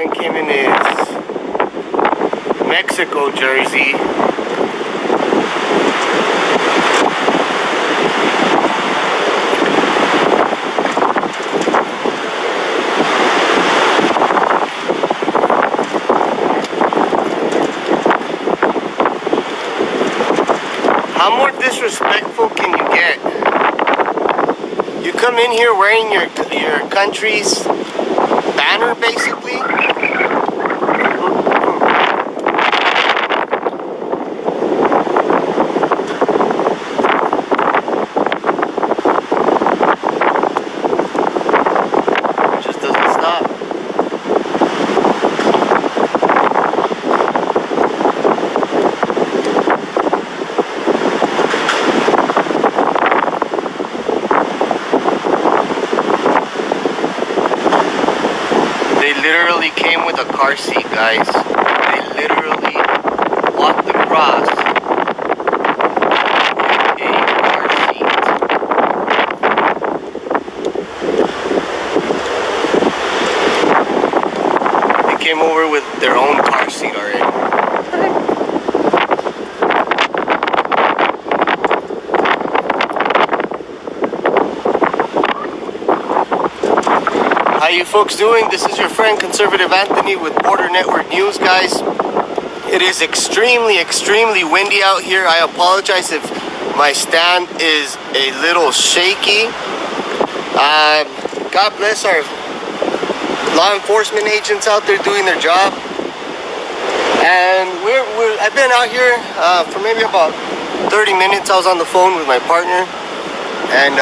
man came in his Mexico jersey. How more disrespectful can you get? You come in here wearing your country's banner, basically. It just doesn't stop. They literally came with a car seat, guys. They literally walked across with a car seat. They came over with their own car seat already. How you folks doing? This is your friend Conservative Anthony with Border Network News, guys. It is extremely windy out here. I apologize if my stand is a little shaky. God bless our law enforcement agents out there doing their job. And I've been out here for maybe about 30 minutes. I was on the phone with my partner, and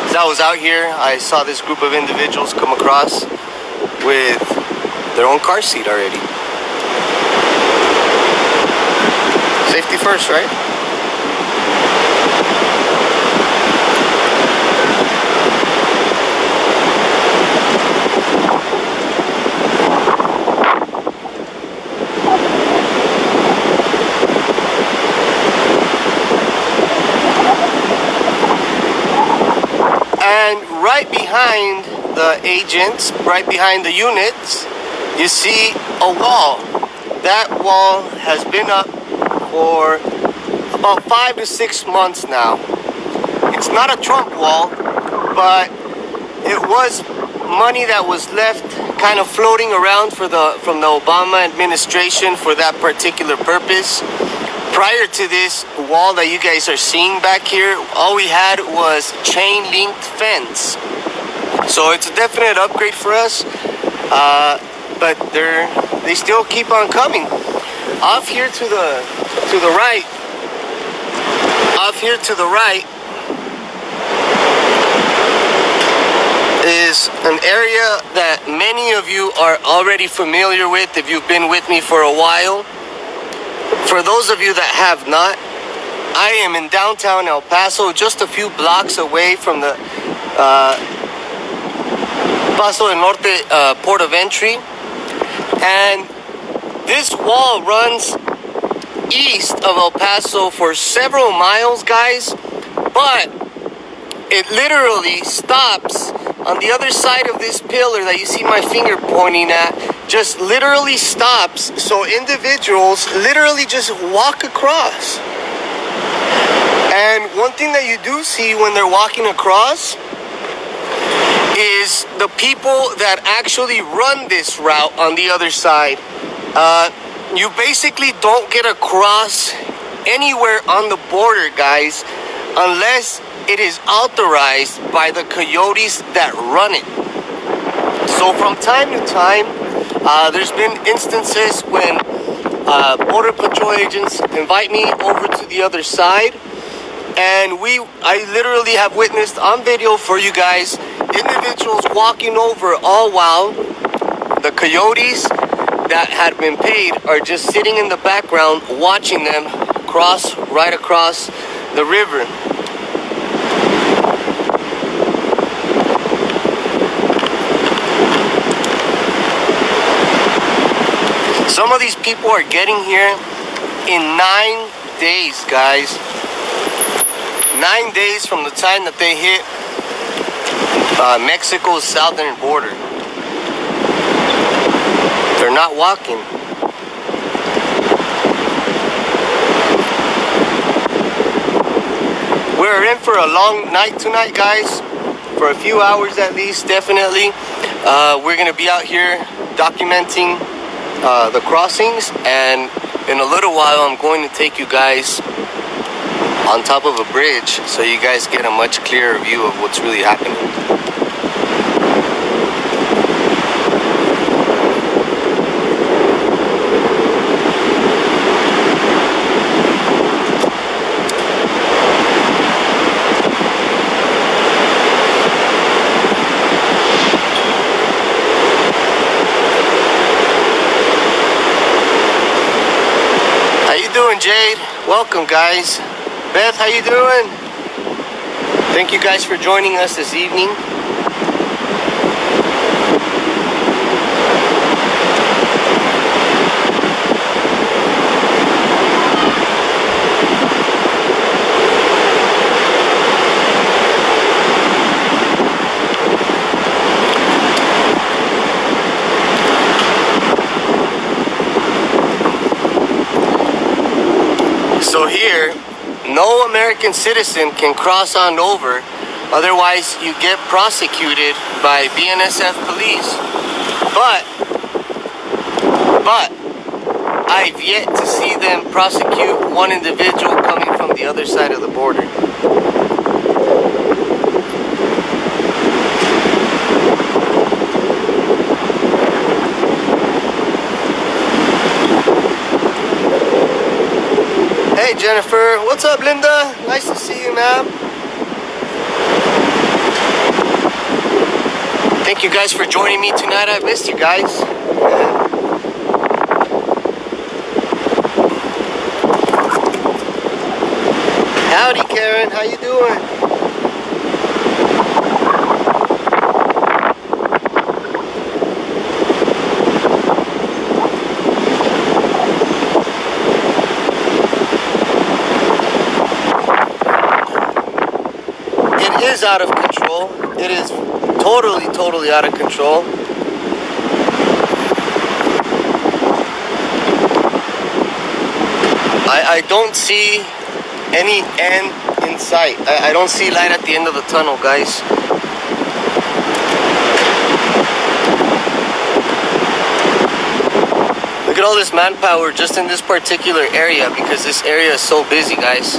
as I was out here, I saw this group of individuals come across with their own car seat already. Safety first, right? And right behind the agents, right behind the units, you see a wall. That wall has been up for about 5 to 6 months now. It's not a Trump wall, but it was money that was left kind of floating around from the Obama administration for that particular purpose. Prior to this wall that you guys are seeing back here, all we had was chain-linked fence. So it's a definite upgrade for us, but they still keep on coming. Off here to the right, is an area that many of you are already familiar with if you've been with me for a while. For those of you that have not, I am in downtown El Paso, just a few blocks away from the Paso del Norte port of entry. And this wall runs east of El Paso for several miles, guys, but it literally stops on the other side of this pillar that you see my finger pointing at. Just literally stops, so individuals literally just walk across. And one thing that you do see when they're walking across is the people that actually run this route on the other side. You basically don't get across anywhere on the border, guys, unless it is authorized by the coyotes that run it. So from time to time, there's been instances when Border Patrol agents invite me over to the other side, and I literally have witnessed on video for you guys individuals walking over, all while the coyotes that had been paid are just sitting in the background watching them cross right across the river. Some of these people are getting here in 9 days, guys. 9 days from the time that they hit Mexico's southern border. They're not walking. We're in for a long night tonight, guys. For a few hours at least, definitely. We're gonna be out here documenting the crossings, and in a little while I'm going to take you guys on top of a bridge so you guys get a much clearer view of what's really happening. How you doing, Jade? Welcome, guys. Beth, how you doing? Thank you guys for joining us this evening. So here, no American citizen can cross on over, otherwise you get prosecuted by BNSF police. But I've yet to see them prosecute one individual coming from the other side of the border. Hey Jennifer, what's up, Linda? Nice to see you, ma'am. Thank you guys for joining me tonight. I missed you guys. Howdy, Karen. How you doing? It is out of control. It is totally out of control. I don't see any end in sight. I don't see light at the end of the tunnel, guys. Look at all this manpower just in this particular area, because this area is so busy, guys.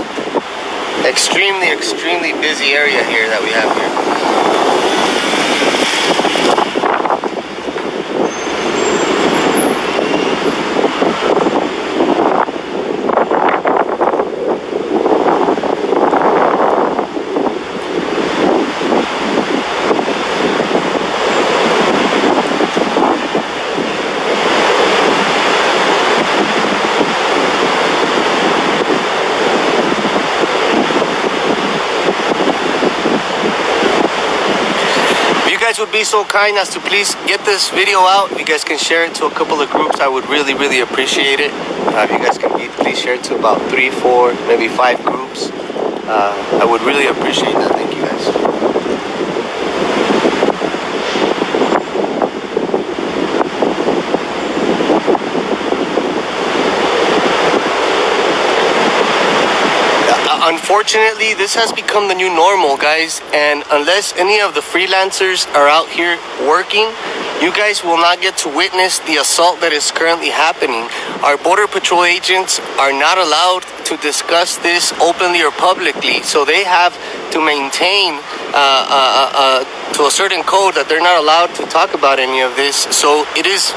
Extremely busy area here that we have here. Would be so kind as to please get this video out. If you guys can share it to a couple of groups, I would really appreciate it. If you guys can please share it to about 3, 4, maybe 5 groups, I would really appreciate that. Thank you guys. Unfortunately, this has become the new normal, guys, and unless any of the freelancers are out here working, you guys will not get to witness the assault that is currently happening. Our Border Patrol agents are not allowed to discuss this openly or publicly, so they have to maintain to a certain code that they're not allowed to talk about any of this. So it is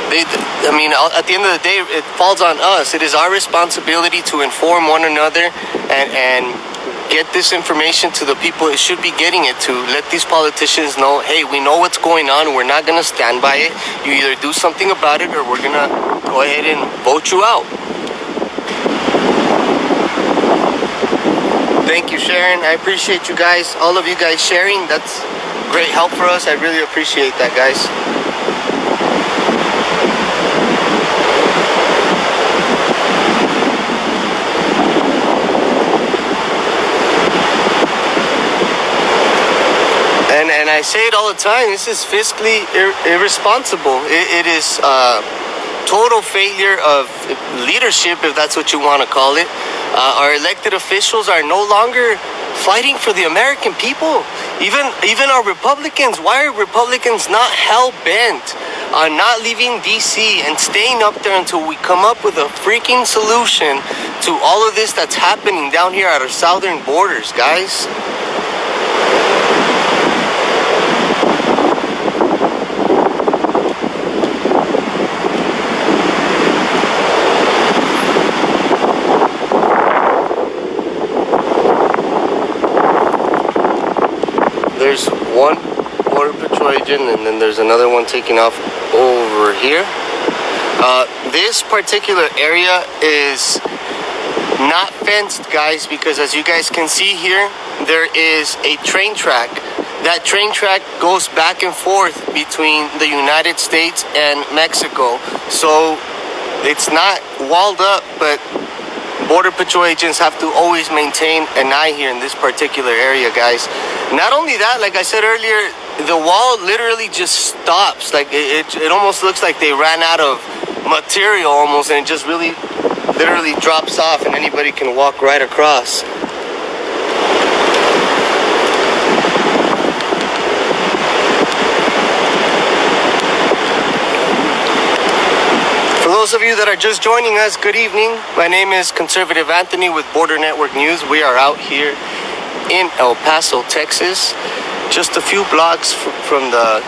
at the end of the day, it falls on us. It is our responsibility to inform one another and get this information to the people it should be getting it to. Let these politicians know, hey, we know what's going on. We're not going to stand by it. You either do something about it or we're going to go ahead and vote you out. Thank you, Sharon. I appreciate you guys, all of you guys sharing. That's great help for us. I really appreciate that, guys. And I say it all the time, this is fiscally irresponsible. It is total failure of leadership, if that's what you want to call it. Our elected officials are no longer fighting for the American people. Even our Republicans, why are Republicans not hell-bent on not leaving DC and staying up there until we come up with a freaking solution to all of this that's happening down here at our southern borders, guys? There's one Border Patrol agent, and then there's another one taking off over here. This particular area is not fenced, guys, because as you guys can see here, there is a train track. That train track goes back and forth between the United States and Mexico. So it's not walled up, but Border Patrol agents have to always maintain an eye here in this particular area, guys. Not only that, like I said earlier, the wall literally just stops. Like it almost looks like they ran out of material almost, and it just really literally drops off and anybody can walk right across. For those of you that are just joining us, good evening. My name is Conservative Anthony with Border Network News. We are out here in El Paso, Texas, just a few blocks from the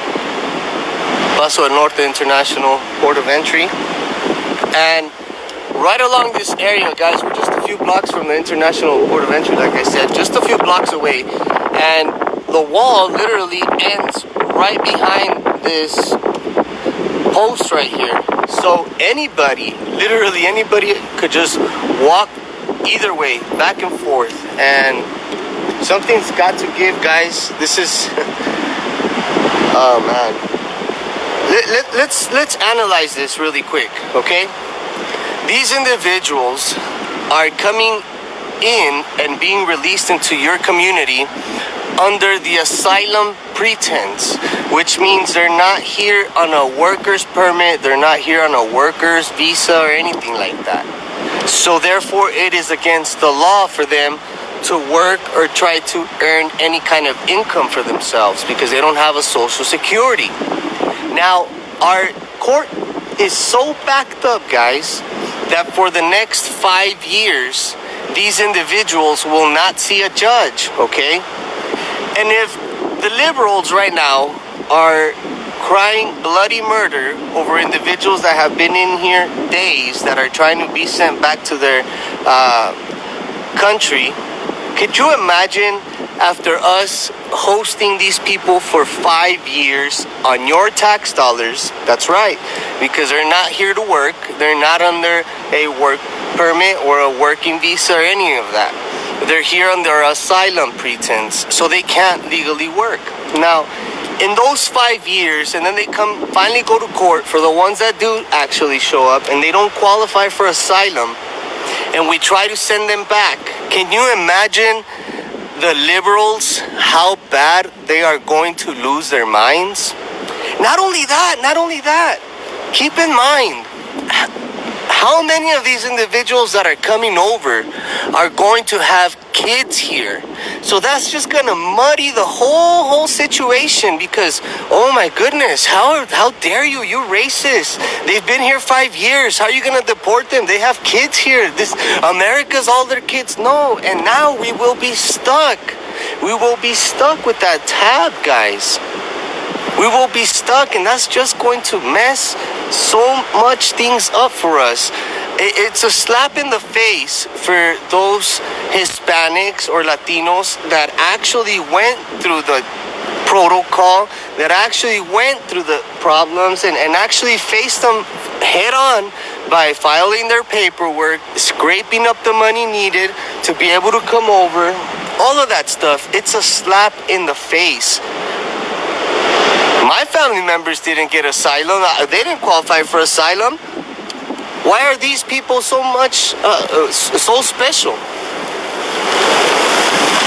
Paso del Norte International Port of Entry. And right along this area, guys, we're just a few blocks from the International Port of Entry, like I said, just a few blocks away. And the wall literally ends right behind this post right here. So anybody, literally anybody, could just walk either way, back and forth. And something's got to give, guys. This is oh man. Let's analyze this really quick, okay? These individuals are coming in and being released into your community under the asylum pretense, which means they're not here on a worker's permit, they're not here on a worker's visa or anything like that. So therefore it is against the law for them to work or try to earn any kind of income for themselves because they don't have a social security. Now, our court is so backed up, guys, that for the next 5 years, these individuals will not see a judge, okay? And if the liberals right now are crying bloody murder over individuals that have been in here days that are trying to be sent back to their country, could you imagine after us hosting these people for 5 years on your tax dollars? That's right, because they're not here to work. They're not under a work permit or a working visa or any of that. They're here under asylum pretense, so they can't legally work. Now, in those 5 years, and then they finally go to court for the ones that do actually show up and they don't qualify for asylum, and we try to send them back. Can you imagine the liberals, how bad they are going to lose their minds? Not only that, keep in mind, how many of these individuals that are coming over are going to have kids here? So that's just gonna muddy the whole situation because, oh my goodness, how dare you racist. They've been here 5 years. How are you gonna deport them? They have kids here. America's all their kids. No, and now we will be stuck. We will be stuck with that tab, guys. We will be stuck, and that's just going to mess so much things up for us. It's a slap in the face for those Hispanics or Latinos that actually went through the protocol, that actually went through the problems and actually faced them head on by filing their paperwork, scraping up the money needed to be able to come over, all of that stuff. It's a slap in the face. My family members didn't get asylum. They didn't qualify for asylum. Why are these people so special?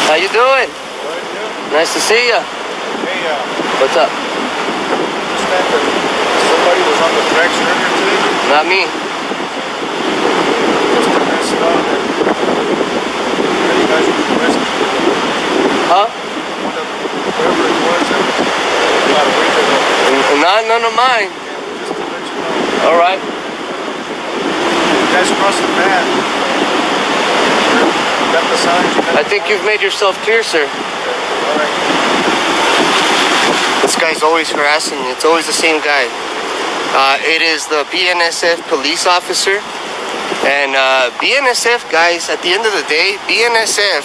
How you doing? Good, yeah. Nice to see you. Hey, What's up? Understand that somebody was on the tracks earlier today? Not me. Just to mess it up and you guys were arrested. Huh? Whoever it was that got a week ago. Not none of mine. Just to let you know. All right. You guys crossed the path. You got the signs. I think you've made yourself clear, sir. All right. This guy's always harassing me. It's always the same guy. It is the BNSF police officer. And BNSF, guys, at the end of the day, BNSF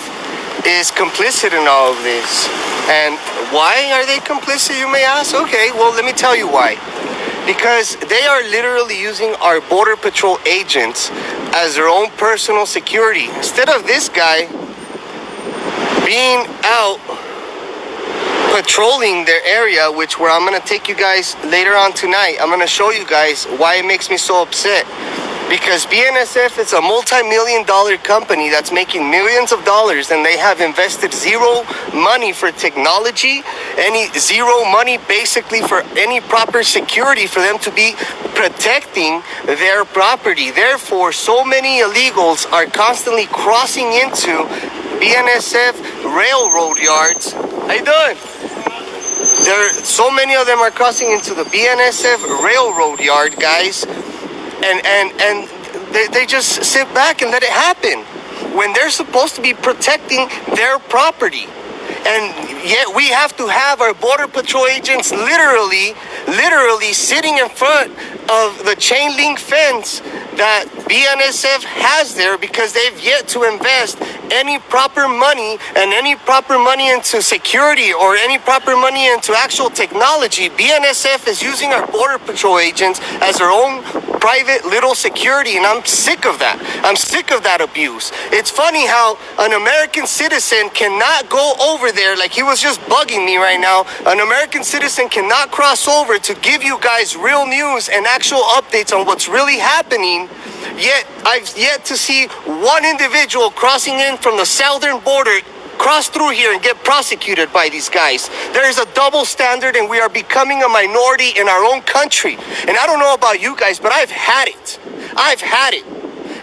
is complicit in all of this. And why are they complicit, you may ask? Okay, well, let me tell you why. Because they are literally using our Border Patrol agents as their own personal security. Instead of this guy being out patrolling their area, where I'm going to take you guys later on tonight. I'm going to show you guys why it makes me so upset. Because BNSF is a multi-million-dollar company that's making millions of dollars, and they have invested zero money for technology, zero money basically for any proper security for them to be protecting their property. Therefore, so many illegals are constantly crossing into BNSF railroad yards. How you doing? So many of them are crossing into the BNSF railroad yard, guys. And they just sit back and let it happen when they're supposed to be protecting their property. And yet we have to have our Border Patrol agents literally sitting in front of the chain link fence that BNSF has there, because they've yet to invest any proper money into security or any proper money into actual technology. BNSF is using our Border Patrol agents as their own private little security, and I'm sick of that. I'm sick of that abuse. It's funny how an American citizen cannot go over there, like he was just bugging me right now. An American citizen cannot cross over to give you guys real news and actual updates on what's really happening. Yet I've yet to see one individual crossing in from the southern border cross through here and get prosecuted by these guys. There is a double standard, and we are becoming a minority in our own country. And I don't know about you guys, but I've had it. I've had it.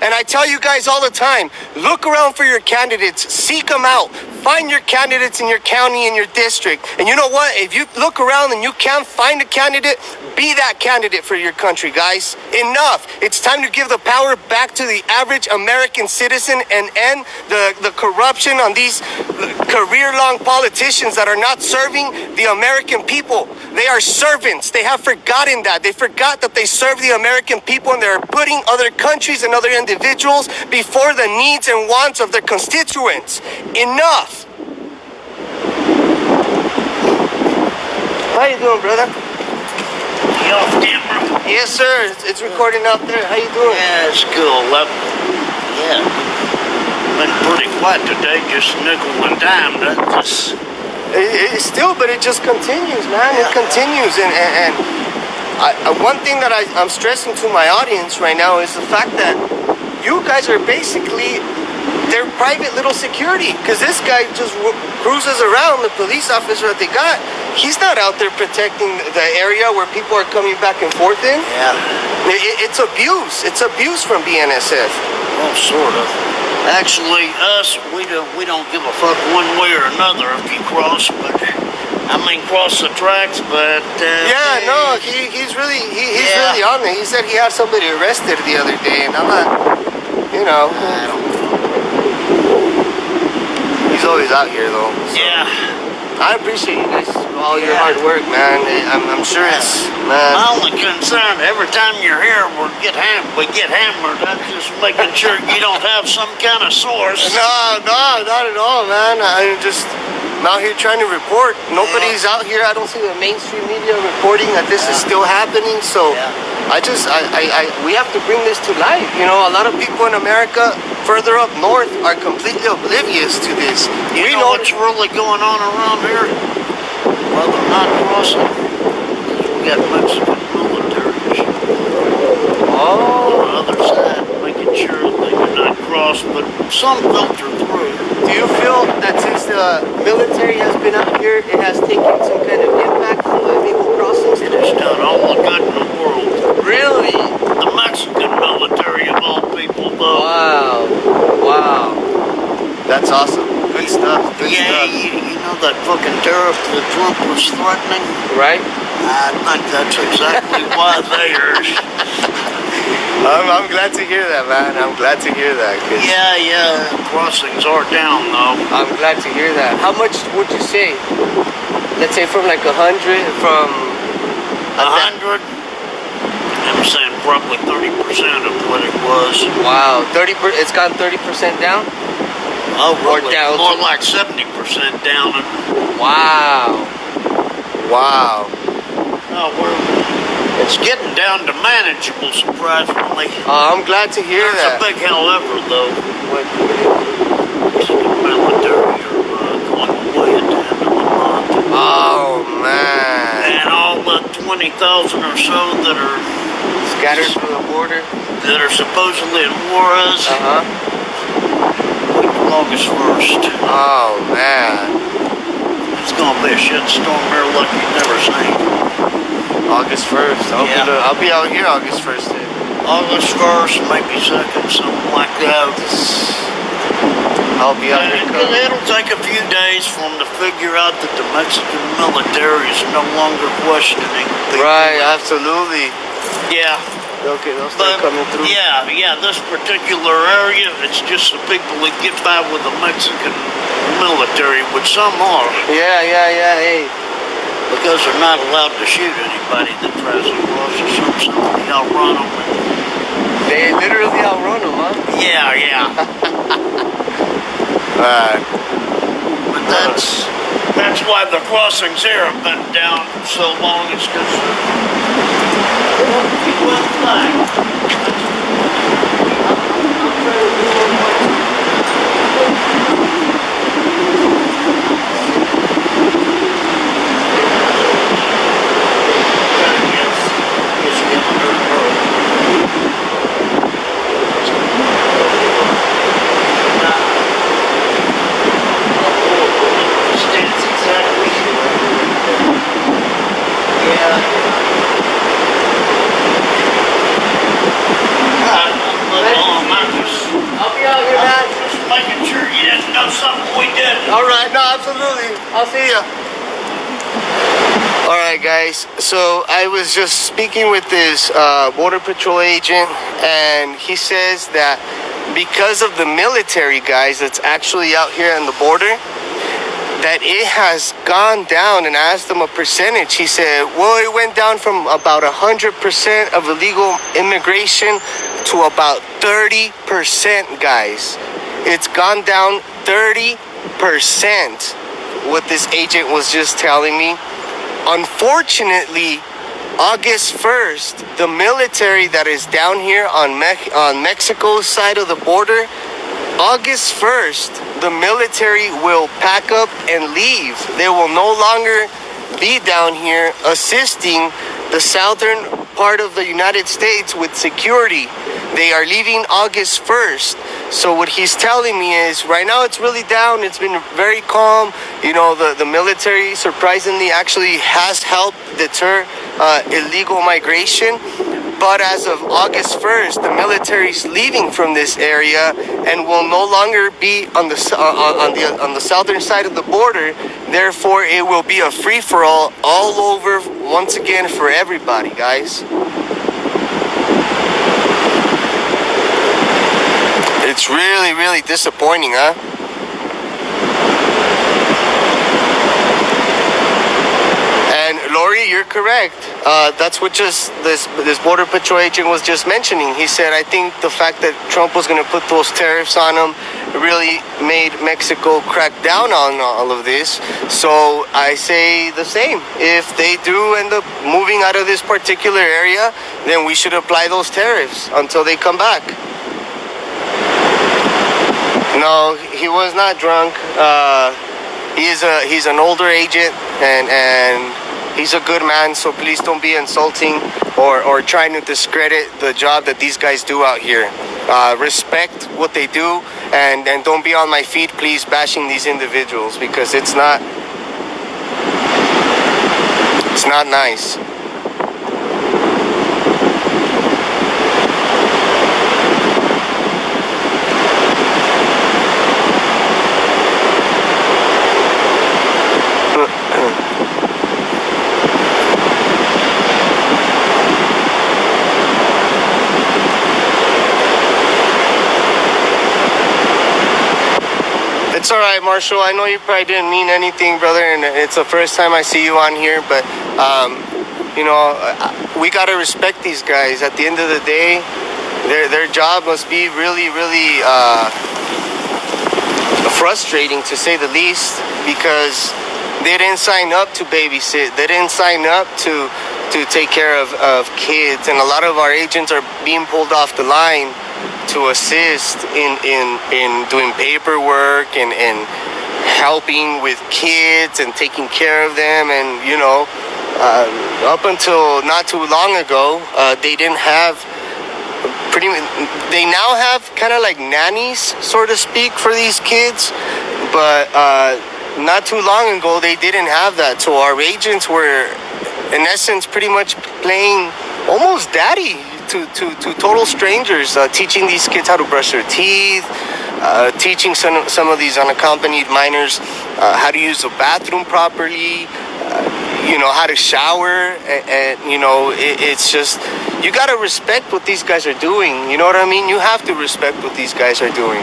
And I tell you guys all the time, look around for your candidates, seek them out, find your candidates in your county, in your district. And you know what? If you look around and you can't find a candidate, be that candidate for your country, guys. Enough. It's time to give the power back to the average American citizen and end the corruption on these career-long politicians that are not serving the American people. They are servants. They have forgotten that. They forgot that they serve the American people, and they're putting other countries and other individuals before the needs and wants of their constituents. Enough. How you doing, brother? You off camera? Yes, sir. It's recording out there. How you doing? Yeah, it's cool. Yeah. Been pretty quiet today, just nickel and dime. It's still, but it just continues, man. Yeah. It continues. And one thing that I'm stressing to my audience right now is the fact that you guys are basically their private little security. Because this guy just cruises around, the police officer that they got. He's not out there protecting the area where people are coming back and forth in. Yeah. It's abuse. It's abuse from BNSF. Well, sort of. Actually, we don't give a fuck one way or another if you cross, but I mean cross the tracks, but yeah, no, he's really really on it. He said he had somebody arrested the other day, and I'm not, you know. I don't know. He's always out here though. So. Yeah. I appreciate you guys, all your hard work, man. I'm sure it's, man. My only concern, every time you're here, we get hammered. I'm just making sure you don't have some kind of source. No, not at all, man. I'm out here trying to report. Nobody's out here. I don't see the mainstream media reporting that this is still happening. So we have to bring this to life. You know, a lot of people in America further up north are completely oblivious to this. You know what's really going on around here? Well, they're not crossing. We got Mexican militaries on the other side, making sure they do not cross, but some filter through. through. Do you feel that since the military has been out here, it has taken some kind of impact on the illegal crossings? It has done all the good in the world. Really? The Mexican military of all people, though. Wow. Wow. That's awesome. Good stuff. Good Yeah, stuff. you know that fucking tariff that Trump was threatening? Right? I think that's exactly why theirs. I'm glad to hear that, man. I'm glad to hear that. Yeah, crossings are down, though. I'm glad to hear that. How much would you say? Let's say from like 100, from 100, I'm saying probably 30% of what it was. Wow, 30. It's gone 30% down. Oh, Or really? down More to- like 70% down. Wow. Wow. It's getting down to manageable, surprisingly. I'm glad to hear There's that. a big however, though. What? Mexican military are going away at the end of the month. Oh man. And all the 20,000 or so that are Scattered through the border. supposedly in Juarez, August 1st. Oh man. It's gonna be a shitstorm there like you've never seen. August 1st. Yeah. I'll be out here August 1st then. August 1st, maybe 2nd, something like that. I'll be out here. It'll take a few days for them to figure out that the Mexican military is no longer questioning people. Right, absolutely. Yeah. Okay, they'll But, start coming through. yeah, this particular area, it's just the people that get by with the Mexican military, which some are, Yeah, hey. because they're not allowed to shoot anybody that tries to cross or something. They'll run them. They literally outrun them, huh? Yeah. But that's why the crossings here have been down so long. It's because I'll be out here, man. just making sure you didn't know something we did. All right, no, absolutely. I'll see ya. All right, guys. So I was just speaking with this Border Patrol agent, and he says that because of the military guys that's actually out here on the border, that it has gone down. And I asked him a percentage. He said, well, it went down from about 100% of illegal immigration to about 30%, guys. It's gone down 30%, what this agent was just telling me. Unfortunately, August 1st, the military that is down here on Mexico's side of the border, August 1st, the military will pack up and leave. They will no longer be down here assisting the southern part of the United States with security. They are leaving August 1st. So what he's telling me is right now it's really down. It's been very calm. You know, the military surprisingly actually has helped deter illegal migration. But as of August 1st, the military's leaving from this area and will no longer be on the southern side of the border. Therefore, it will be a free-for-all all over once again for everybody, guys. It's really, really disappointing, huh? And Lori, you're correct. That's what just this Border Patrol agent was just mentioning. He said, I think the fact that Trump was going to put those tariffs on them really made Mexico crack down on all of this. So I say the same. If they do end up moving out of this particular area, then we should apply those tariffs until they come back. No, he was not drunk. He's an older agent, and he's a good man, so please don't be insulting or trying to discredit the job that these guys do out here. Respect what they do and don't be on my feed, please, bashing these individuals, because it's not nice. It's all right, Marshall. I know you probably didn't mean anything, brother, and it's the first time I see you on here, but you know, we gotta respect these guys. At the end of the day, their job must be really, really frustrating, to say the least, because they didn't sign up to babysit. They didn't sign up to take care of kids, and a lot of our agents are being pulled off the line to assist in doing paperwork and helping with kids and taking care of them. And you know, up until not too long ago, they didn't have they now have kind of like nannies, so to speak, for these kids, but not too long ago they didn't have that. So our agents were in essence pretty much playing almost daddy to total strangers, teaching these kids how to brush their teeth, teaching some of these unaccompanied minors how to use the bathroom properly, you know, how to shower, and you know, it's just, you gotta respect what these guys are doing. You know what I mean? You have to respect what these guys are doing.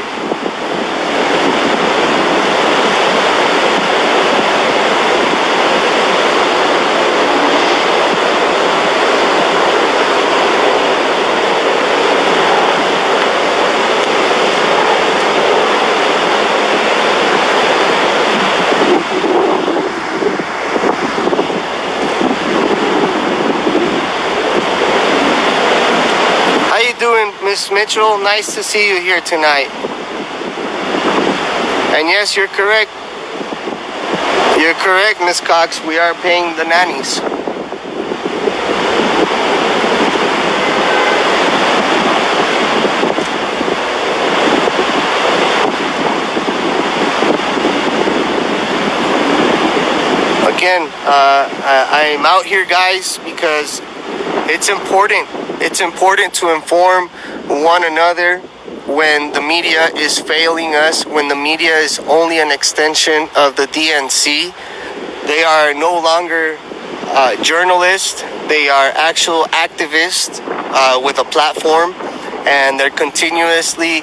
Miss Mitchell, nice to see you here tonight. And yes, you're correct. You're correct, Miss Cox. We are paying the nannies. Again, I'm out here, guys, because it's important. It's important to inform one another when the media is failing us, when the media is only an extension of the DNC. They are no longer journalists. They are actual activists with a platform, and they're continuously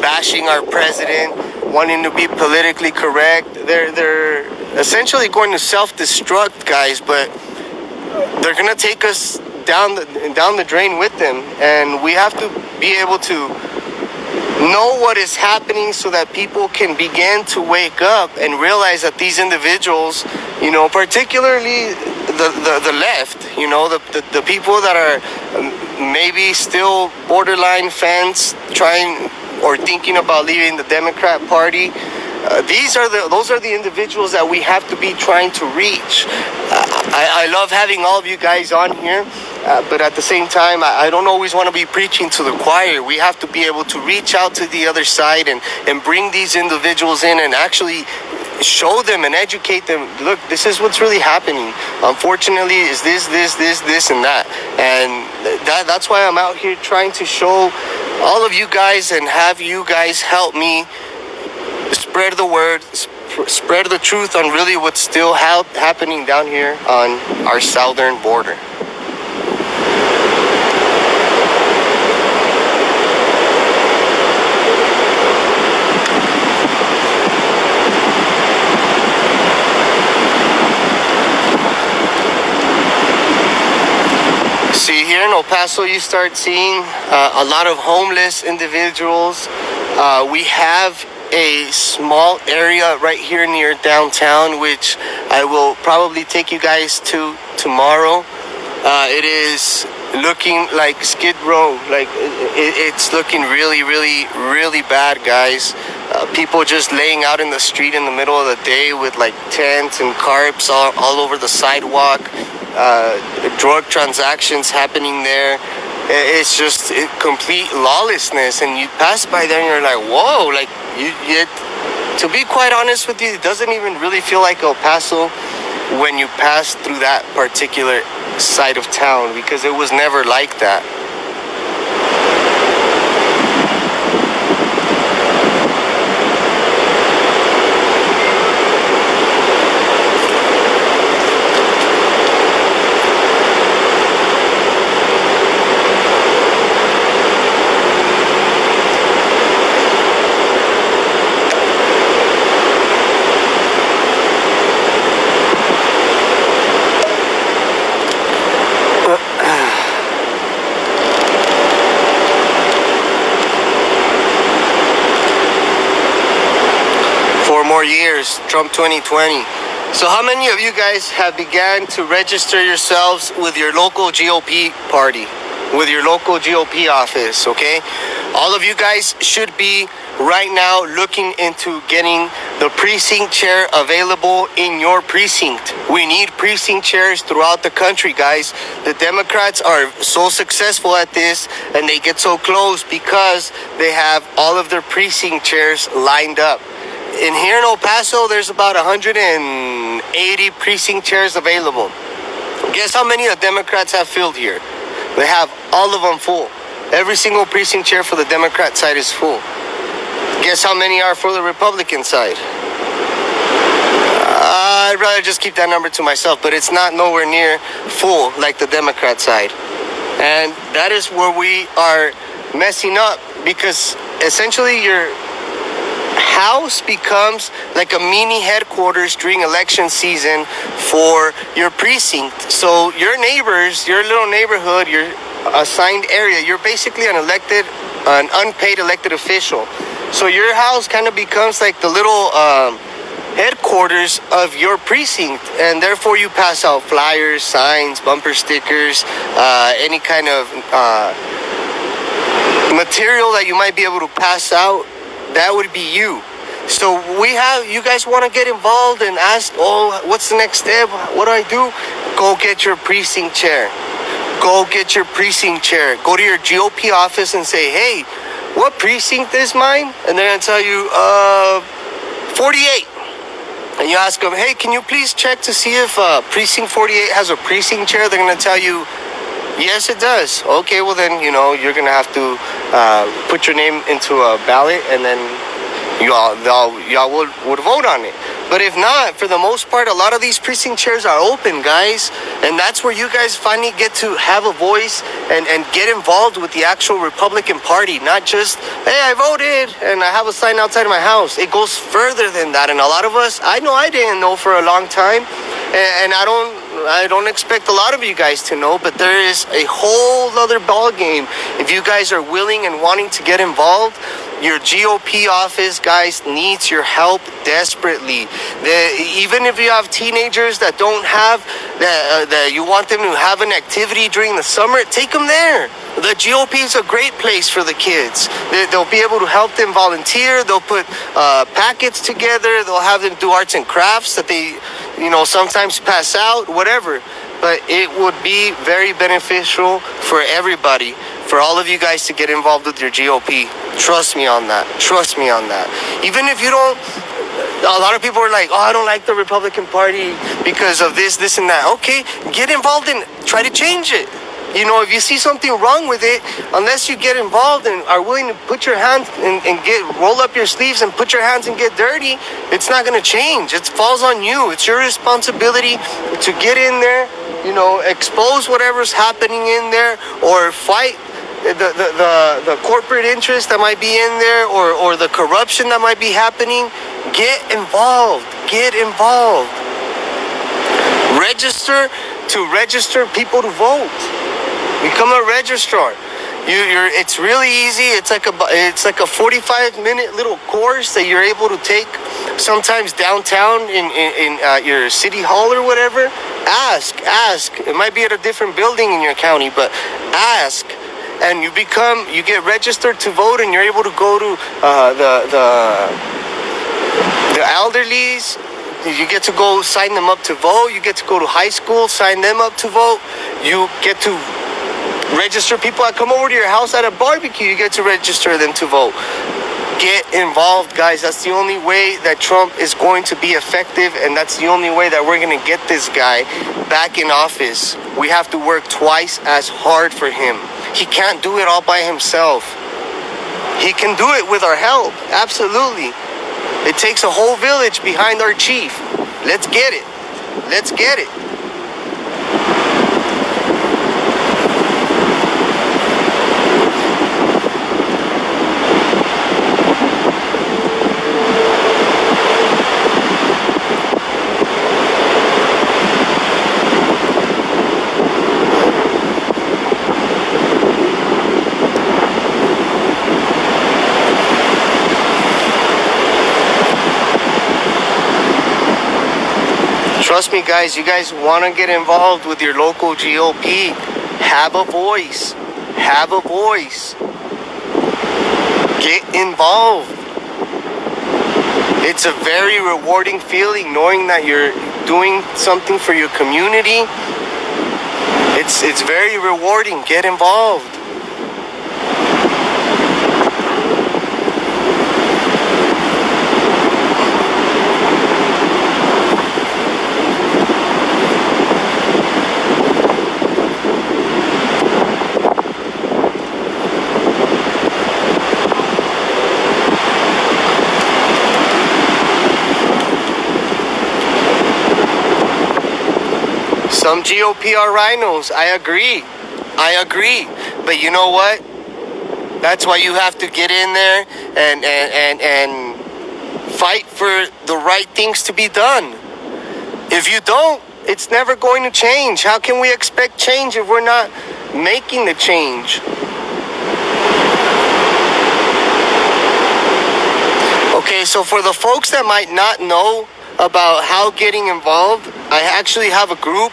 bashing our president, wanting to be politically correct. They're essentially going to self-destruct, guys, but they're going to take us down the drain with them, and we have to be able to know what is happening so that people can begin to wake up and realize that these individuals, you know, particularly the left, you know, the people that are maybe still borderline fans, trying or thinking about leaving the Democrat Party. Those are the individuals that we have to be trying to reach. I love having all of you guys on here, but at the same time, I don't always want to be preaching to the choir. We have to be able to reach out to the other side and bring these individuals in and actually show them and educate them. Look, this is what's really happening. Unfortunately, is this, and that. And that's why I'm out here trying to show all of you guys and have you guys help me spread the word, spread the truth on really what's still happening down here on our southern border. See, here in El Paso, you start seeing a lot of homeless individuals. We have a small area right here near downtown, which I will probably take you guys to tomorrow. It is looking like Skid Row. Like it's looking really, really, really bad, guys. People just laying out in the street in the middle of the day with like tents and carps all over the sidewalk. Drug transactions happening there. it's just complete lawlessness. And you pass by there and you're like, whoa, like to be quite honest with you, it doesn't even really feel like El Paso when you pass through that particular side of town, because it was never like that. More years, Trump 2020. So how many of you guys have began to register yourselves with your local GOP party, with your local GOP office, okay? All of you guys should be right now looking into getting the precinct chair available in your precinct. We need precinct chairs throughout the country, guys. The Democrats are so successful at this, and they get so close because they have all of their precinct chairs lined up. In here in El Paso, there's about 180 precinct chairs available. Guess how many the Democrats have filled here? They have all of them full. Every single precinct chair for the Democrat side is full. Guess how many are for the Republican side? I'd rather just keep that number to myself, but it's not nowhere near full like the Democrat side. And that is where we are messing up, because essentially your house becomes like a mini headquarters during election season for your precinct. So your neighbors, your little neighborhood, your assigned area, you're basically an unpaid elected official. So your house kind of becomes like the little headquarters of your precinct, and therefore you pass out flyers, signs, bumper stickers, any kind of material that you might be able to pass out. That would be you. So you guys want to get involved and ask, oh, what's the next step? What do I do? Go get your precinct chair. Go get your precinct chair. Go to your GOP office and say, hey, what precinct is mine? And they're going to tell you, 48. And you ask them, hey, can you please check to see if precinct 48 has a precinct chair? They're going to tell you, yes, it does. Okay, well then, you're going to have to put your name into a ballot, and then y'all would vote on it. But if not, for the most part, a lot of these precinct chairs are open, guys. And that's where you guys finally get to have a voice and get involved with the actual Republican Party. Not just, hey, I voted and I have a sign outside of my house. It goes further than that. And a lot of us, I know I didn't know for a long time. And I don't expect a lot of you guys to know, but there is a whole other ball game. If you guys are willing and wanting to get involved, your GOP office, guys, needs your help desperately. Even if you have teenagers that don't have, that you want them to have an activity during the summer, take them there. The GOP is a great place for the kids. They'll be able to help them volunteer. They'll put packets together. They'll have them do arts and crafts that they, sometimes pass out, whatever. But it would be very beneficial for everybody, for all of you guys to get involved with your GOP. Trust me on that. Trust me on that. Even if you don't, a lot of people are like, oh, I don't like the Republican Party because of this, and that. Okay, get involved and try to change it. If you see something wrong with it, unless you get involved and are willing to put your hands and roll up your sleeves and put your hands and get dirty, it's not going to change. It falls on you. It's your responsibility to get in there, expose whatever's happening in there, or fight the corporate interest that might be in there, or the corruption that might be happening. Get involved. Get involved. Register people to vote. Become a registrar. It's really easy. It's like a 45-minute little course that you're able to take sometimes downtown in your city hall or whatever. Ask. It might be at a different building in your county, but ask. And you get registered to vote, and you're able to go to the elderlies. You get to go sign them up to vote. You get to go to high school, sign them up to vote. You get to register people that come over to your house at a barbecue. You get to register them to vote. Get involved, guys. That's the only way that Trump is going to be effective, and that's the only way that we're going to get this guy back in office. We have to work twice as hard for him. He can't do it all by himself. He can do it with our help, absolutely. It takes a whole village behind our chief. Let's get it. Let's get it. Trust me, guys, you guys want to get involved with your local GOP. Have a voice. Have a voice. Get involved. It's a very rewarding feeling knowing that you're doing something for your community. It's very rewarding. Get involved. Some GOP are rhinos. I agree. But you know what? That's why you have to get in there and fight for the right things to be done. If you don't, it's never going to change. How can we expect change if we're not making the change? Okay, so for the folks that might not know about how getting involved, I actually have a group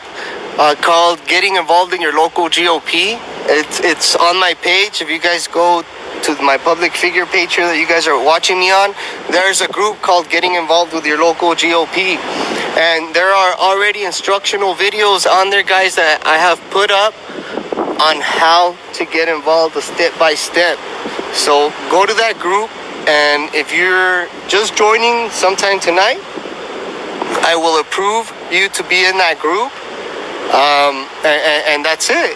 called Getting Involved in Your Local GOP. It's on my page. If you guys go to my public figure page here that you guys are watching me on, there's a group called Getting Involved with Your Local GOP. And there are already instructional videos on there, guys, that I have put up on how to get involved step by step. So go to that group, and if you're just joining sometime tonight, I will approve you to be in that group, and that's it.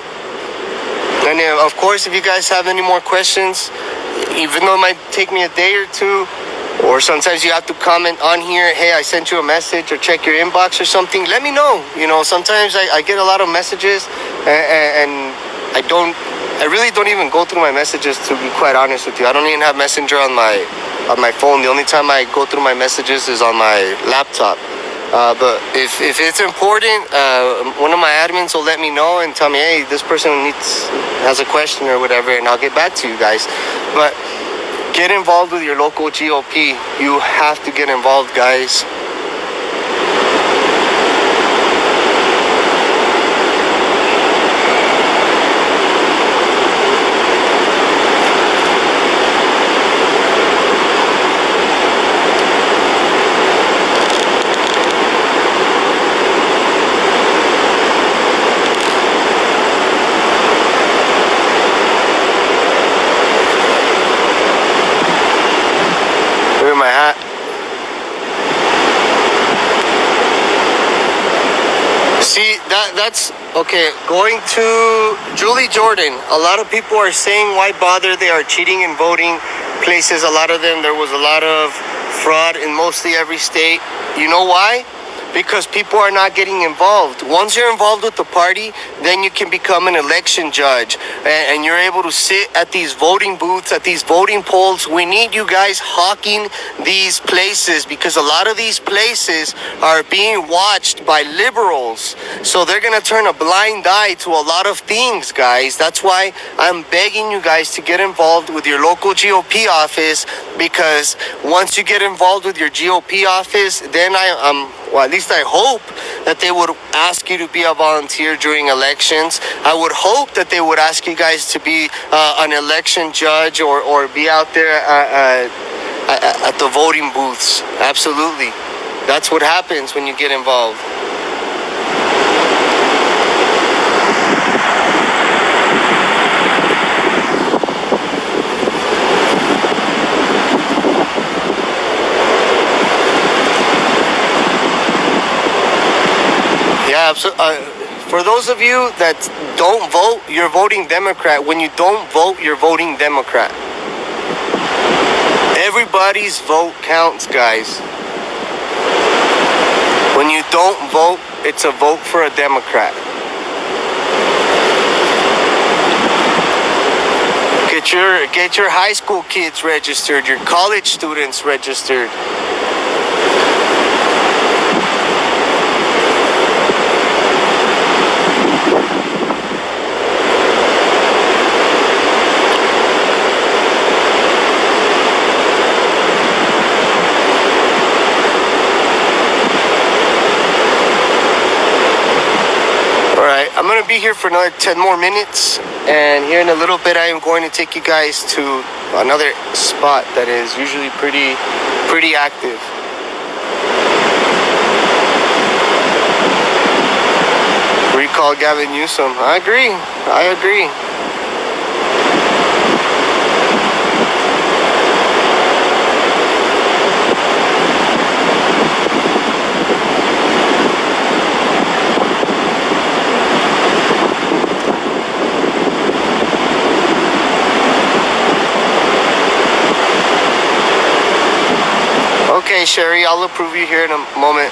And of course, if you guys have any more questions, even though it might take me a day or two, or sometimes you have to comment on here, hey, I sent you a message, or check your inbox or something, let me know. You know, sometimes I get a lot of messages, and I really don't even go through my messages, to be quite honest with you. I don't even have Messenger on my phone. The only time I go through my messages is on my laptop. But if it's important, one of my admins will let me know and tell me, hey, this person has a question or whatever, and I'll get back to you guys. But get involved with your local GOP. You have to get involved, guys. My hat. See, that's okay. Going to Julie Jordan, a lot of people are saying why bother, they are cheating in voting places. A lot of them, there was a lot of fraud in mostly every state. You know why? Because people are not getting involved. Once you're involved with the party, then you can become an election judge, and you're able to sit at these voting booths, at these voting polls. We need you guys hawking these places, because a lot of these places are being watched by liberals. So they're gonna turn a blind eye to a lot of things, guys. That's why I'm begging you guys to get involved with your local GOP office, because once you get involved with your GOP office, then well, at least I hope that they would ask you to be a volunteer during elections. I would hope that they would ask you guys to be an election judge, or be out there at the voting booths. Absolutely. That's what happens when you get involved. For those of you that don't vote, you're voting Democrat. When you don't vote, you're voting Democrat. Everybody's vote counts, guys. When you don't vote, it's a vote for a Democrat. Get your high school kids registered, your college students registered. I'm gonna be here for another 10 more minutes, and here in a little bit I am going to take you guys to another spot that is usually pretty active. Recall Gavin Newsom. I agree. Okay, Sherry, I'll approve you here in a moment.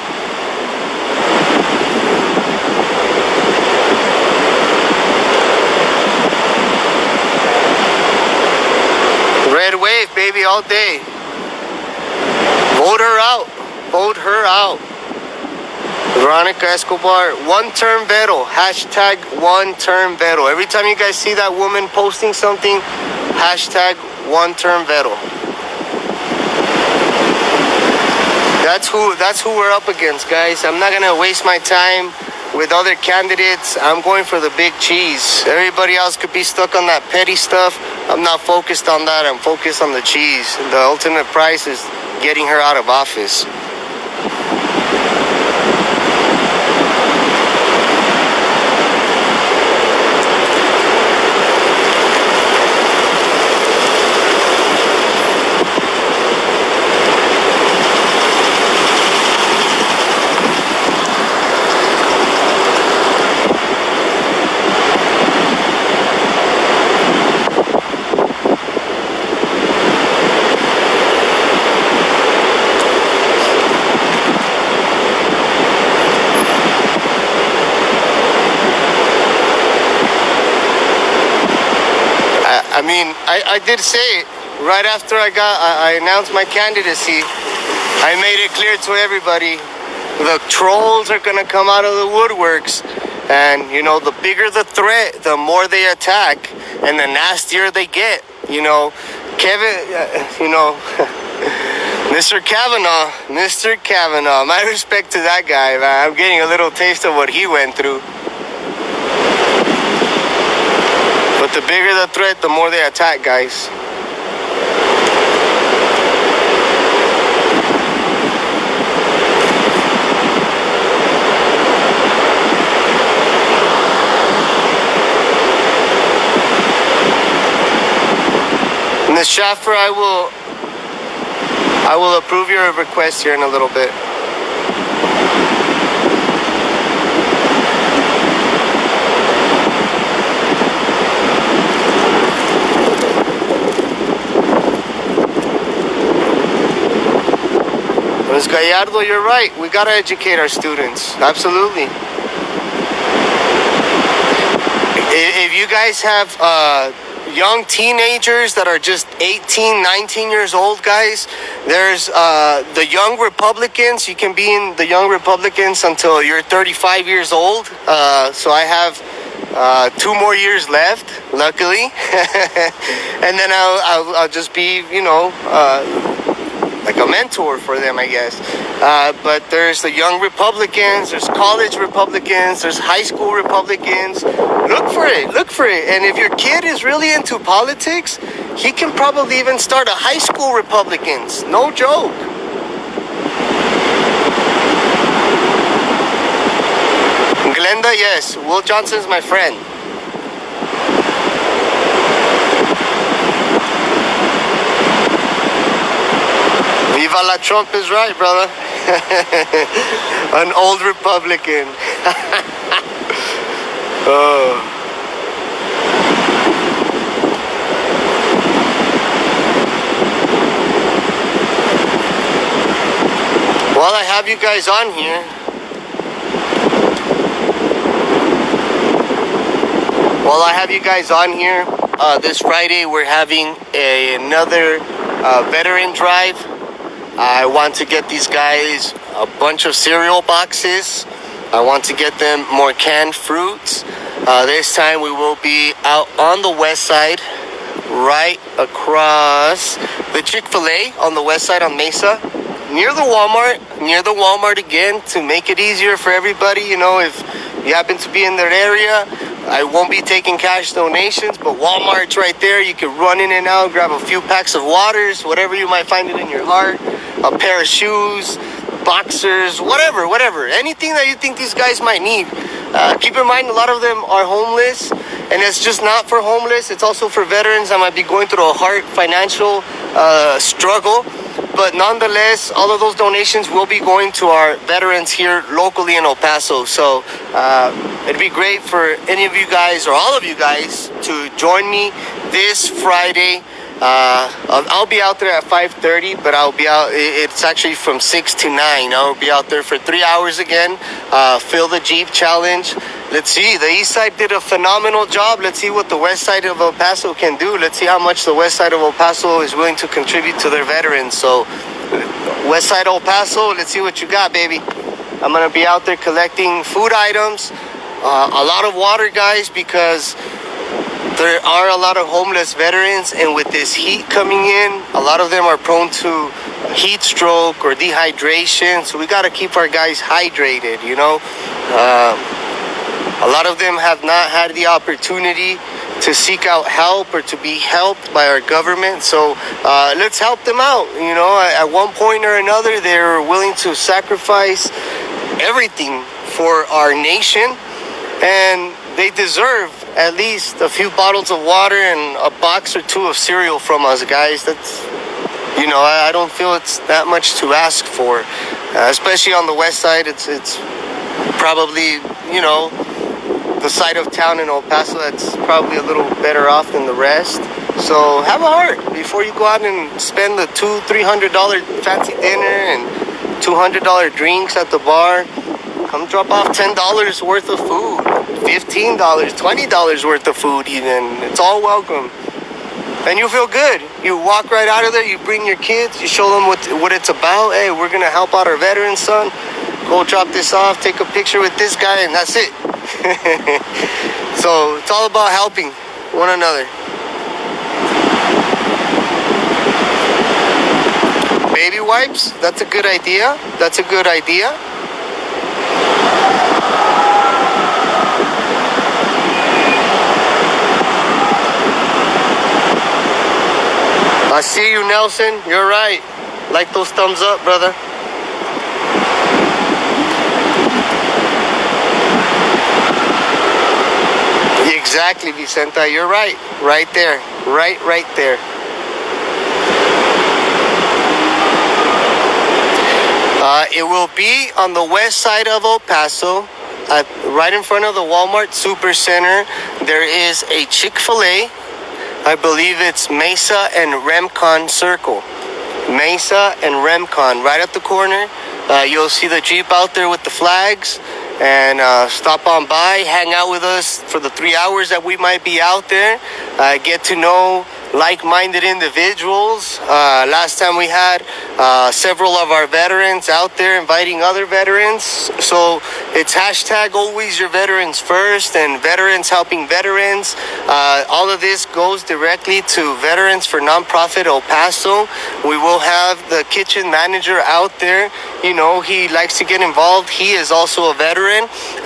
Red wave, baby, all day. Vote her out. Vote her out. Veronica Escobar, one-term veto. Hashtag one-term veto. Every time you guys see that woman posting something, hashtag one-term veto. That's who we're up against, guys. I'm not gonna waste my time with other candidates. I'm going for the big cheese. Everybody else could be stuck on that petty stuff. I'm not focused on that. I'm focused on the cheese. The ultimate prize is getting her out of office. I mean, I did say it right after I announced my candidacy. I made it clear to everybody, the trolls are gonna come out of the woodworks, and you know, the bigger the threat, the more they attack, and the nastier they get. You know, Mr. Kavanaugh, my respect to that guy, man. I'm getting a little taste of what he went through. But the bigger the threat, the more they attack, guys. Ms. Schaffer, I will approve your request here in a little bit. Ms. Gallardo, you're right. We gotta educate our students. Absolutely. If you guys have young teenagers that are just 18, 19 years old, guys, there's the Young Republicans. You can be in the Young Republicans until you're 35 years old. So I have 2 more years left, luckily. And then I'll just be, you know, like a mentor for them, I guess. But there's the Young Republicans, there's college Republicans, there's high school Republicans. Look for it. And if your kid is really into politics, he can probably even start a high school Republicans. No joke. Glenda, yes. Will Johnson's my friend. Viva la Trump is right, brother. An old Republican. While I have you guys on here, this Friday we're having another veteran drive. I want to get these guys a bunch of cereal boxes. I want to get them more canned fruits. This time we will be out on the west side, right across the Chick-fil-A on the west side on Mesa, near the Walmart again, to make it easier for everybody. You know, if you happen to be in their area, I won't be taking cash donations, but Walmart's right there. You can run in and out, grab a few packs of waters, whatever you might find it in your heart, a pair of shoes, boxers, whatever, anything that you think these guys might need. Keep in mind, a lot of them are homeless, and it's just not for homeless, it's also for veterans that might be going through a hard financial struggle. But nonetheless, all of those donations will be going to our veterans here locally in El Paso. So it'd be great for any of you guys or all of you guys to join me this Friday. I'll be out there at 5:30, but I'll be out. It's actually from 6 to 9. I'll be out there for 3 hours again. Fill the Jeep challenge. Let's see. The east side did a phenomenal job. Let's see what the west side of El Paso can do. Let's see how much the west side of El Paso is willing to contribute to their veterans. So, west side El Paso, let's see what you got, baby. I'm gonna be out there collecting food items, a lot of water, guys, because there are a lot of homeless veterans, and with this heat coming in, a lot of them are prone to heat stroke or dehydration. So we got to keep our guys hydrated, you know. A lot of them have not had the opportunity to seek out help or to be helped by our government. So let's help them out. You know, at one point or another, they're willing to sacrifice everything for our nation, and they deserve at least a few bottles of water and a box or two of cereal from us, guys. That's, you know, I don't feel it's that much to ask for, especially on the west side. It's probably, you know, the side of town in El Paso that's probably a little better off than the rest. So have a heart before you go out and spend the $200-300 fancy dinner and $200 drinks at the bar. Come drop off $10 worth of food, $15, $20 worth of food even. It's all welcome. And you feel good. You walk right out of there, you bring your kids, you show them what it's about. Hey, we're going to help out our veterans, son. Go drop this off, take a picture with this guy, and that's it. So it's all about helping one another. Baby wipes, that's a good idea. That's a good idea. I see you, Nelson. You're right. Like those thumbs up, brother. Exactly, Vicenta. You're right. Right there. Right there. It will be on the west side of El Paso, right in front of the Walmart Super Center. There is a Chick-fil-A. I believe it's Mesa and Remcon Circle. Mesa and Remcon, right at the corner. You'll see the Jeep out there with the flags. And stop on by, hang out with us for the 3 hours that we might be out there. Get to know like-minded individuals. Last time we had several of our veterans out there inviting other veterans. So it's hashtag always your veterans first and veterans helping veterans. All of this goes directly to Veterans for Nonprofit El Paso. We will have the kitchen manager out there. You know, he likes to get involved. He is also a veteran.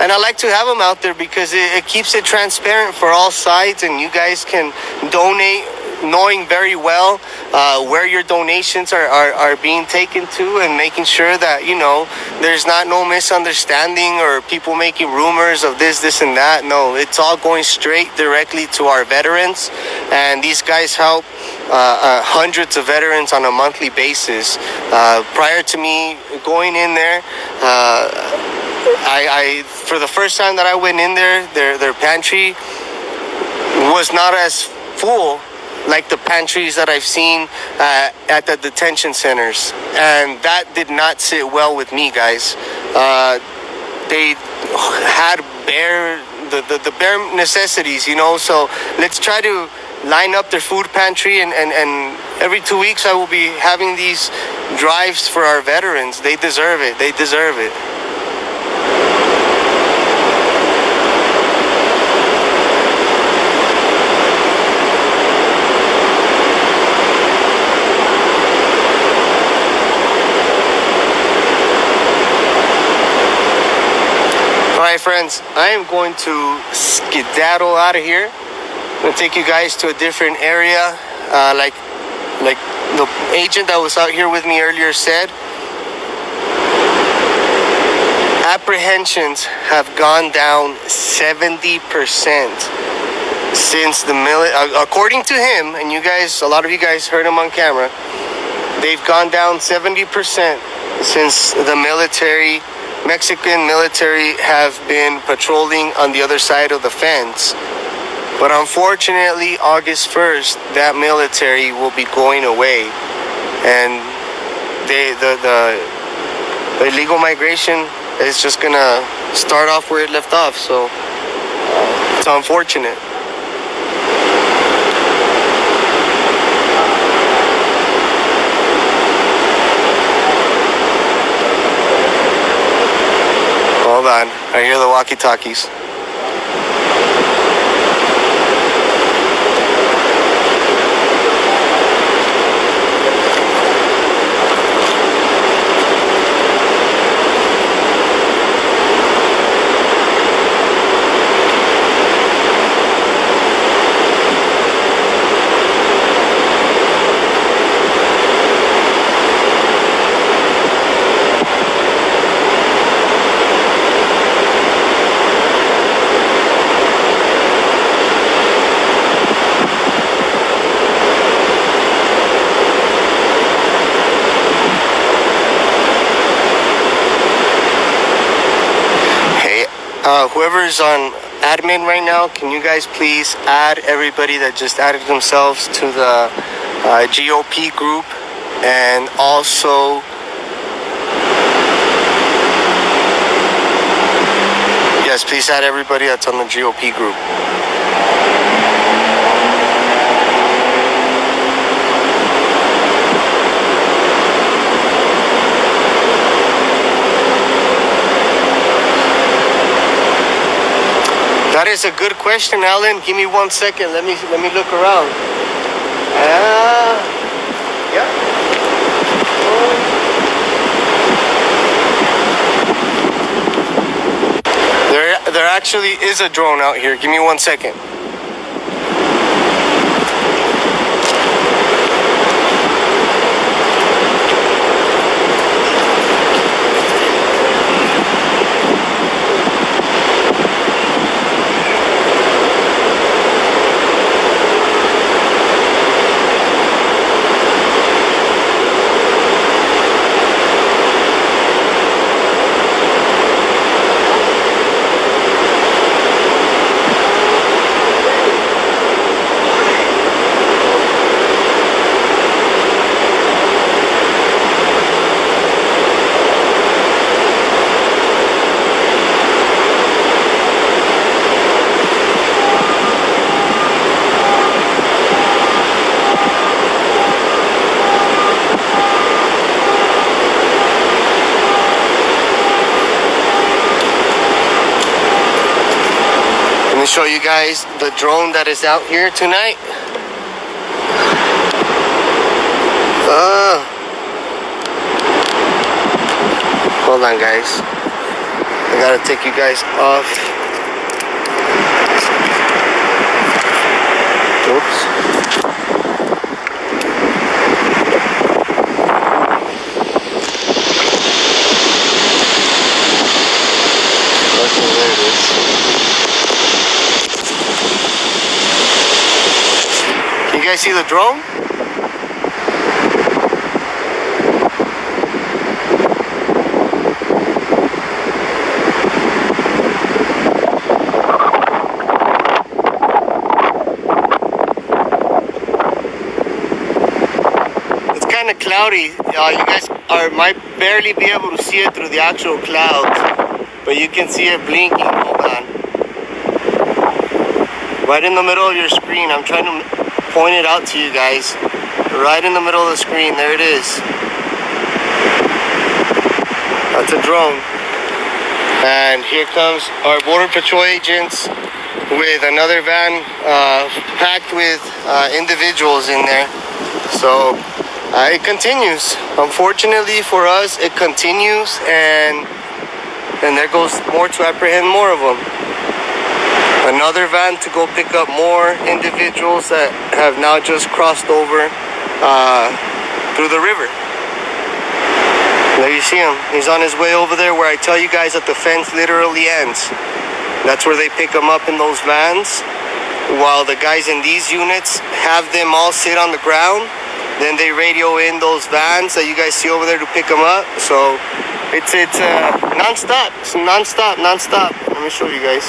And I like to have him out there because it keeps it transparent for all sides, and you guys can donate knowing very well where your donations are being taken to, and making sure that, you know, there's not no misunderstanding or people making rumors of this and that. No, it's all going straight directly to our veterans, and these guys help hundreds of veterans on a monthly basis. Prior to me going in there, I for the first time that I went in there, their pantry was not as full like the pantries that I've seen at the detention centers, and that did not sit well with me, guys. They had the bare necessities, you know. So let's try to line up their food pantry, and every 2 weeks I will be having these drives for our veterans. They deserve it. They deserve it. Alright friends, I am going to skedaddle out of here. I'm going to take you guys to a different area. Like the agent that was out here with me earlier said, apprehensions have gone down 70% since the according to him, and you guys, a lot of you guys heard him on camera, they've gone down 70% since the Mexican military have been patrolling on the other side of the fence. But unfortunately, August 1st, that military will be going away, and the illegal migration is just gonna start off where it left off. So it's unfortunate. Hold on, I hear the walkie-talkies. Whoever's on admin right now, can you guys please add everybody that just added themselves to the GOP group, and also yes, please add everybody that's on the GOP group. That is a good question, Alan. Give me 1 second. Let me look around. Yeah. There actually is a drone out here. Give me 1 second. Show you guys the drone that is out here tonight. Hold on, guys. I gotta take you guys off. Oops. Okay, there it is. You guys see the drone? cloudy. You guys might barely be able to see it through the actual clouds, but you can see it blinking. Hold on. Right in the middle of your screen. I'm trying to point it out to you guys. Right in the middle of the screen. There it is. That's a drone. And here comes our Border Patrol agents with another van packed with individuals in there. So it continues. Unfortunately for us, it continues, and there goes more to apprehend more of them. Another van to go pick up more individuals that have now just crossed over through the river. There you see him. He's on his way over there where I tell you guys that the fence literally ends. That's where they pick them up in those vans, while the guys in these units have them all sit on the ground. Then they radio in those vans that you guys see over there to pick them up. So it's non-stop. It's non-stop. Let me show you guys.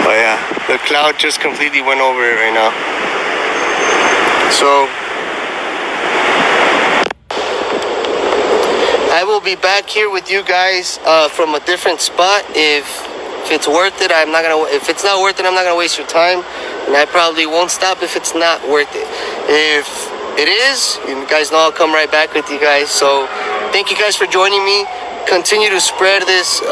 Oh yeah, the cloud just completely went over it right now. So I will be back here with you guys from a different spot. If it's worth it, if it's not worth it, I'm not gonna waste your time, and I probably won't stop if it's not worth it. If it is, you guys know I'll come right back with you guys. So thank you guys for joining me. Continue to spread this,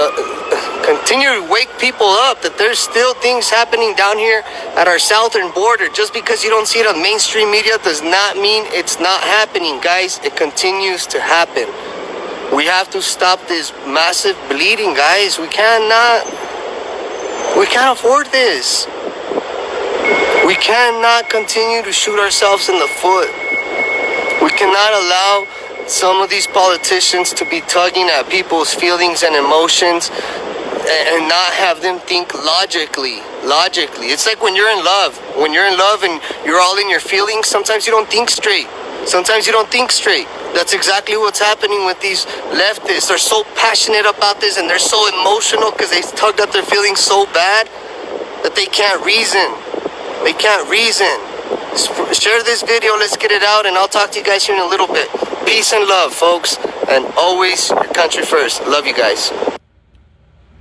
continue to wake people up that there's still things happening down here at our southern border. Just because you don't see it on mainstream media does not mean it's not happening, guys. It continues to happen. We have to stop this massive bleeding, guys. We can't afford this. We cannot continue to shoot ourselves in the foot. We cannot allow some of these politicians to be tugging at people's feelings and emotions and not have them think logically. It's like when you're in love. When you're in love and you're all in your feelings, sometimes you don't think straight. That's exactly what's happening with these leftists. They're so passionate about this and they're so emotional because they tugged at their feelings so bad that they can't reason. Share this video, let's get it out, and I'll talk to you guys here in a little bit. Peace and love, folks, and always your country first. Love you guys.